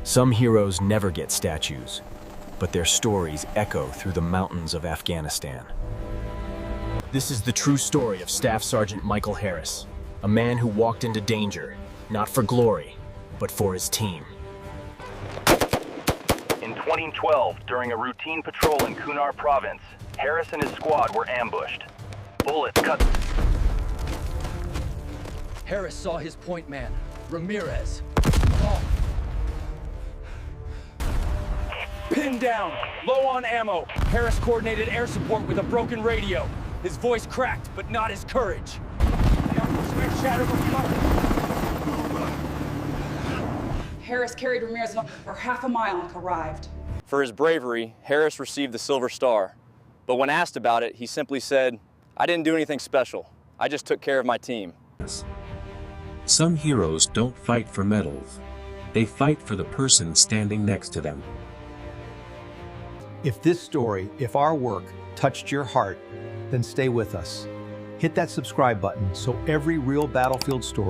Some heroes never get statues, but their stories echo through the mountains of Afghanistan. This is the true story of Staff Sergeant Michael Harris, a man who walked into danger, not for glory, but for his team. In 2012, during a routine patrol in Kunar province, Harris and his squad were ambushed. Bullets cut. Harris saw his point man, Ramirez. Pinned down, low on ammo. Harris coordinated air support with a broken radio. His voice cracked, but not his courage. Harris carried Ramirez for half a mile and arrived. For his bravery, Harris received the Silver Star. But when asked about it, he simply said, "I didn't do anything special. I just took care of my team." Some heroes don't fight for medals. They fight for the person standing next to them. If this story, if our work, touched your heart, then stay with us. Hit that subscribe button so every real battlefield story